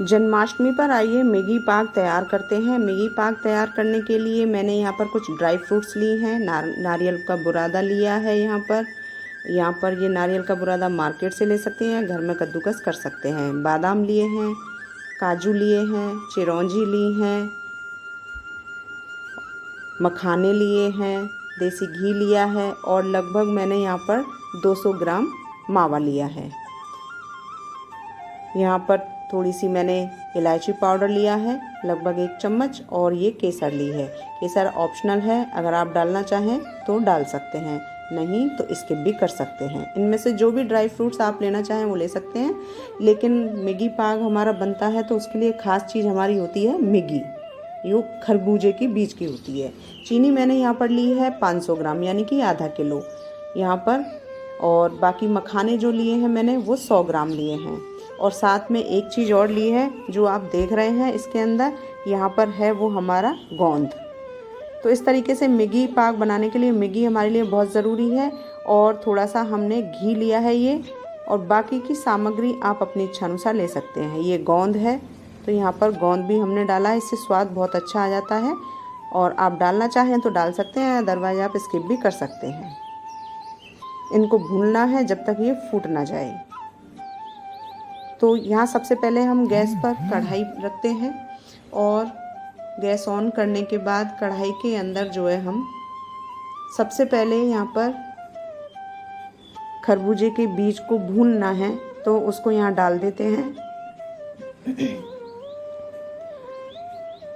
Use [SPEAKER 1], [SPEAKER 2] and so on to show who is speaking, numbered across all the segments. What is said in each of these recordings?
[SPEAKER 1] जन्माष्टमी पर आइए मैगी पाक तैयार करते हैं। मैगी पाक तैयार करने के लिए मैंने यहाँ पर कुछ ड्राई फ्रूट्स लिए हैं। नारियल का बुरादा लिया है। यहाँ पर ये नारियल का बुरादा मार्केट से ले सकते हैं, घर में कद्दूकस कर सकते हैं। बादाम लिए हैं, काजू लिए हैं, चिरौंजी ली हैं, मखाने लिए हैं, देसी घी लिया है और लगभग मैंने यहाँ पर 200 ग्राम मावा लिया है। यहाँ पर थोड़ी सी मैंने इलायची पाउडर लिया है, लगभग 1 चम्मच, और ये केसर ली है। केसर ऑप्शनल है, अगर आप डालना चाहें तो डाल सकते हैं, नहीं तो स्किप भी कर सकते हैं। इनमें से जो भी ड्राई फ्रूट्स आप लेना चाहें वो ले सकते हैं। लेकिन मैगी पाक हमारा बनता है तो उसके लिए ख़ास चीज़ हमारी होती है मैगी, यो खरबूजे की बीज की होती है। चीनी मैंने यहाँ पर ली है 500 ग्राम, यानी कि आधा किलो यहाँ पर। और बाकी मखाने जो लिए हैं मैंने वो 100 ग्राम लिए हैं। और साथ में एक चीज़ और ली है जो आप देख रहे हैं इसके अंदर, यहाँ पर है वो हमारा गोंद। तो इस तरीके से मैगी पाक बनाने के लिए मैगी हमारे लिए बहुत ज़रूरी है। और थोड़ा सा हमने घी लिया है ये, और बाकी की सामग्री आप अपनी इच्छा अनुसार ले सकते हैं। ये गोंद है तो यहाँ पर गोंद भी हमने डाला है, इससे स्वाद बहुत अच्छा आ जाता है। और आप डालना चाहें तो डाल सकते हैं, अदरवाइज आप स्किप भी कर सकते हैं। इनको भूनना है जब तक ये फूट ना जाए। तो यहाँ सबसे पहले हम गैस पर कढ़ाई रखते हैं और गैस ऑन करने के बाद कढ़ाई के अंदर जो है हम सबसे पहले यहाँ पर खरबूजे के बीज को भूनना है तो उसको यहाँ डाल देते हैं।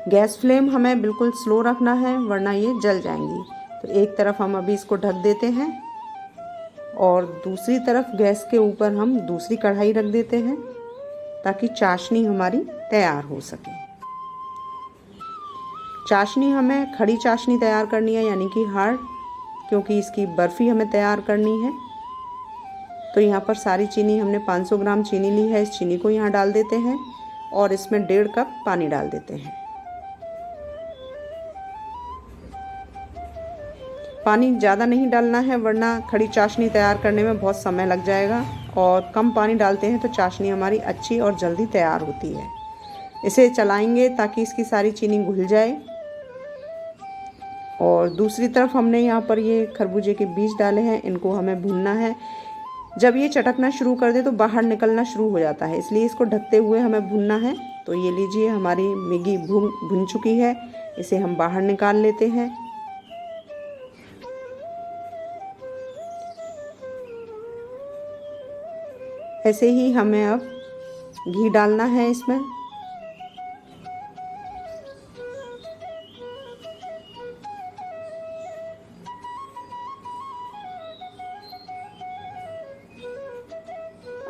[SPEAKER 1] गैस फ्लेम हमें बिल्कुल स्लो रखना है वरना ये जल जाएंगी। तो एक तरफ हम अभी इसको ढक देते हैं और दूसरी तरफ गैस के ऊपर हम दूसरी कढ़ाई रख देते हैं ताकि चाशनी हमारी तैयार हो सके। चाशनी हमें खड़ी चाशनी तैयार करनी है, यानी कि हार्ड, क्योंकि इसकी बर्फ़ी हमें तैयार करनी है। तो यहाँ पर सारी चीनी हमने 500 ग्राम चीनी ली है, इस चीनी को यहाँ डाल देते हैं और इसमें 1.5 कप पानी डाल देते हैं। पानी ज़्यादा नहीं डालना है वरना खड़ी चाशनी तैयार करने में बहुत समय लग जाएगा, और कम पानी डालते हैं तो चाशनी हमारी अच्छी और जल्दी तैयार होती है। इसे चलाएंगे ताकि इसकी सारी चीनी घुल जाए। और दूसरी तरफ हमने यहाँ पर ये खरबूजे के बीज डाले हैं, इनको हमें भूनना है। जब ये चटकना शुरू कर दे तो बाहर निकलना शुरू हो जाता है, इसलिए इसको ढकते हुए हमें भूनना है। तो ये लीजिए, हमारी मैगी भुन चुकी है, इसे हम बाहर निकाल लेते हैं। ऐसे ही हमें अब घी डालना है इसमें।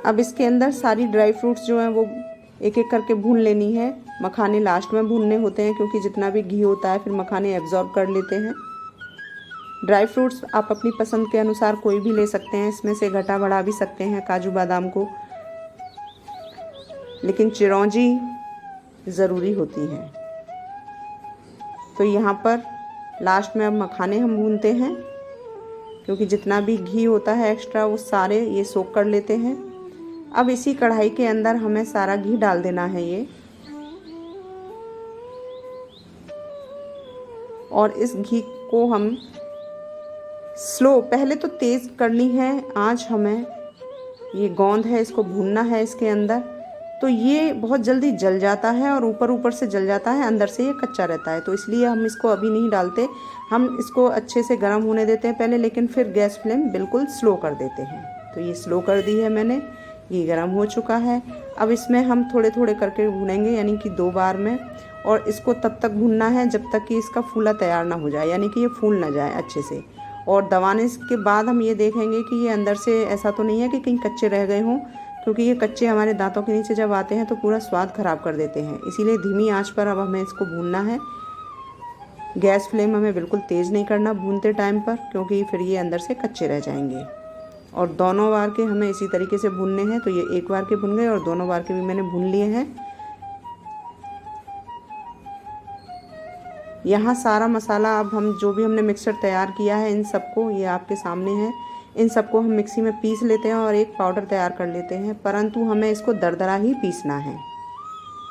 [SPEAKER 1] अब इसके अंदर सारी ड्राई फ्रूट्स जो हैं वो एक एक करके भून लेनी है। मखाने लास्ट में भूनने होते हैं क्योंकि जितना भी घी होता है फिर मखाने एब्जॉर्ब कर लेते हैं। ड्राई फ्रूट्स आप अपनी पसंद के अनुसार कोई भी ले सकते हैं, इसमें से घटा बढ़ा भी सकते हैं काजू बादाम को, लेकिन चिरौंजी ज़रूरी होती है। तो यहाँ पर लास्ट में अब मखाने हम भूनते हैं क्योंकि जितना भी घी होता है एक्स्ट्रा वो सारे ये सोख कर लेते हैं। अब इसी कढ़ाई के अंदर हमें सारा घी डाल देना है ये, और इस घी को हम स्लो, पहले तो तेज़ करनी है आँच हमें। ये गोंद है, इसको भूनना है इसके अंदर। तो ये बहुत जल्दी जल जाता है और ऊपर ऊपर से जल जाता है, अंदर से ये कच्चा रहता है। तो इसलिए हम इसको अभी नहीं डालते, हम इसको अच्छे से गर्म होने देते हैं पहले, लेकिन फिर गैस फ्लेम बिल्कुल स्लो कर देते हैं। तो ये स्लो कर दी है मैंने, ये गर्म हो चुका है। अब इसमें हम थोड़े थोड़े करके भूनेंगे, यानी कि 2 बार में, और इसको तब तक भूनना है जब तक कि इसका फूला तैयार ना हो जाए, यानी कि ये फूल ना जाए अच्छे से। और दबाने के बाद हम ये देखेंगे कि ये अंदर से ऐसा तो नहीं है कि कहीं कच्चे रह गए हों, क्योंकि ये कच्चे हमारे दांतों के नीचे जब आते हैं तो पूरा स्वाद ख़राब कर देते हैं। इसीलिए धीमी आंच पर अब हमें इसको भूनना है। गैस फ्लेम हमें बिल्कुल तेज़ नहीं करना भूनते टाइम पर, क्योंकि फिर ये अंदर से कच्चे रह जाएंगे। और दोनों बार के हमें इसी तरीके से भूनने हैं। तो ये एक बार के भुन गए और दोनों बार के भी मैंने भून लिए हैं। यहाँ सारा मसाला अब हम जो भी हमने मिक्सचर तैयार किया है इन सबको, ये आपके सामने है, इन सबको हम मिक्सी में पीस लेते हैं और एक पाउडर तैयार कर लेते हैं। परंतु हमें इसको दरदरा ही पीसना है।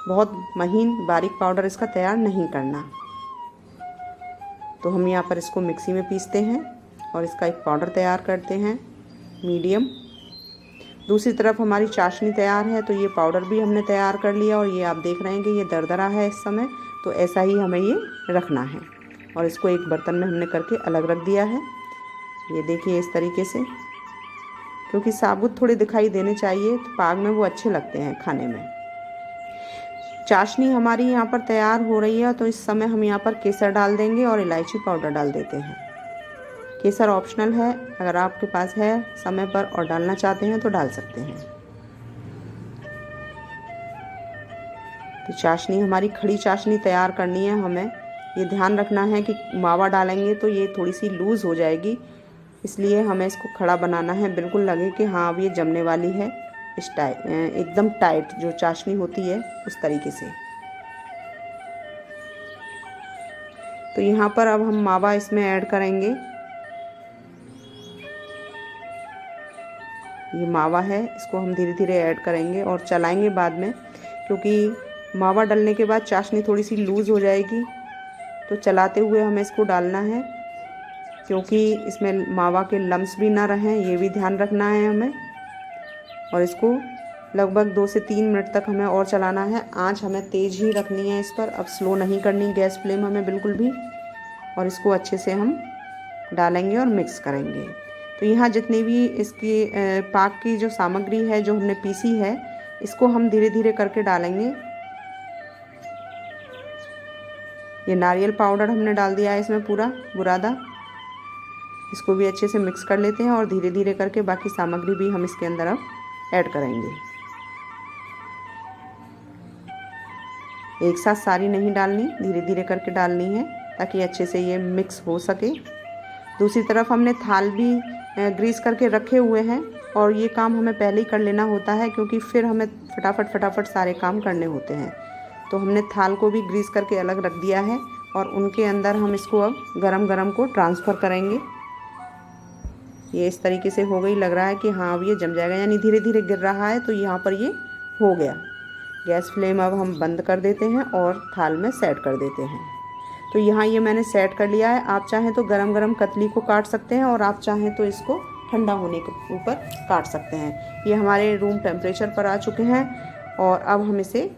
[SPEAKER 1] बहुत महीन बारीक पाउडर इसका तैयार नहीं करना। तो हम यहाँ पर इसको मिक्सी में पीसते हैं और इसका एक पाउडर तैयार करते हैं मीडियम। दूसरी तरफ हमारी चाशनी तैयार है, तो ये पाउडर भी हमने तैयार कर लिया और ये आप देख रहे हैं कि ये दरदरा है इस समय, तो ऐसा ही हमें ये रखना है। और इसको एक बर्तन में हमने करके अलग रख दिया है। ये देखिए इस तरीके से, क्योंकि साबुत थोड़े दिखाई देने चाहिए तो पाग में वो अच्छे लगते हैं खाने में। चाशनी हमारी यहाँ पर तैयार हो रही है, तो इस समय हम यहाँ पर केसर डाल देंगे और इलायची पाउडर डाल देते हैं। केसर ऑप्शनल है, अगर आपके पास है समय पर और डालना चाहते हैं तो डाल सकते हैं। तो चाशनी हमारी खड़ी चाशनी तैयार करनी है। हमें ये ध्यान रखना है कि मावा डालेंगे तो ये थोड़ी सी लूज़ हो जाएगी, इसलिए हमें इसको खड़ा बनाना है, बिल्कुल लगे कि हाँ अब ये जमने वाली है। इस एकदम टाइट जो चाशनी होती है उस तरीके से। तो यहाँ पर अब हम मावा इसमें ऐड करेंगे। ये मावा है, इसको हम धीरे धीरे ऐड करेंगे और चलाएंगे बाद में, क्योंकि मावा डालने के बाद चाशनी थोड़ी सी लूज़ हो जाएगी। तो चलाते हुए हमें इसको डालना है, क्योंकि इसमें मावा के लम्स भी ना रहें, ये भी ध्यान रखना है हमें। और इसको लगभग 2 से 3 मिनट तक हमें और चलाना है। आंच हमें तेज़ ही रखनी है इस पर, अब स्लो नहीं करनी गैस फ्लेम हमें बिल्कुल भी। और इसको अच्छे से हम डालेंगे और मिक्स करेंगे। तो यहाँ जितनी भी इसकी पाक की जो सामग्री है जो हमने पीसी है, इसको हम धीरे धीरे करके डालेंगे। ये नारियल पाउडर हमने डाल दिया है इसमें पूरा बुरादा। इसको भी अच्छे से मिक्स कर लेते हैं और धीरे धीरे करके बाकी सामग्री भी हम इसके अंदर अब ऐड करेंगे। एक साथ सारी नहीं डालनी, धीरे धीरे करके डालनी है ताकि अच्छे से ये मिक्स हो सके। दूसरी तरफ हमने थाल भी ग्रीस करके रखे हुए हैं और ये काम हमें पहले ही कर लेना होता है, क्योंकि फिर हमें फटाफट सारे काम करने होते हैं। तो हमने थाल को भी ग्रीस करके अलग रख दिया है और उनके अंदर हम इसको अब गरम को ट्रांसफ़र करेंगे। ये इस तरीके से हो गई, लग रहा है कि हाँ अब ये जम जाएगा, यानी धीरे धीरे गिर रहा है, तो यहाँ पर ये हो गया। गैस फ्लेम अब हम बंद कर देते हैं और थाल में सेट कर देते हैं। तो यहाँ ये मैंने सेट कर लिया है। आप चाहें तो गरम कतली को काट सकते हैं और आप चाहें तो इसको ठंडा होने के ऊपर काट सकते हैं। ये हमारे रूम टेम्परेचर पर आ चुके हैं और अब हम इसे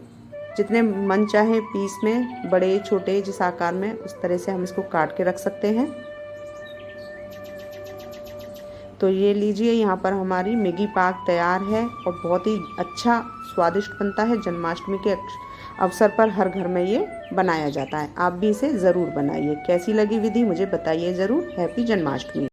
[SPEAKER 1] जितने मन चाहे पीस में, बड़े छोटे जिस आकार में, उस तरह से हम इसको काट के रख सकते हैं। तो ये लीजिए, यहाँ पर हमारी मैगी पाक तैयार है और बहुत ही अच्छा स्वादिष्ट बनता है। जन्माष्टमी के अवसर पर हर घर में ये बनाया जाता है। आप भी इसे ज़रूर बनाइए। कैसी लगी विधि मुझे बताइए ज़रूर। हैप्पी जन्माष्टमी।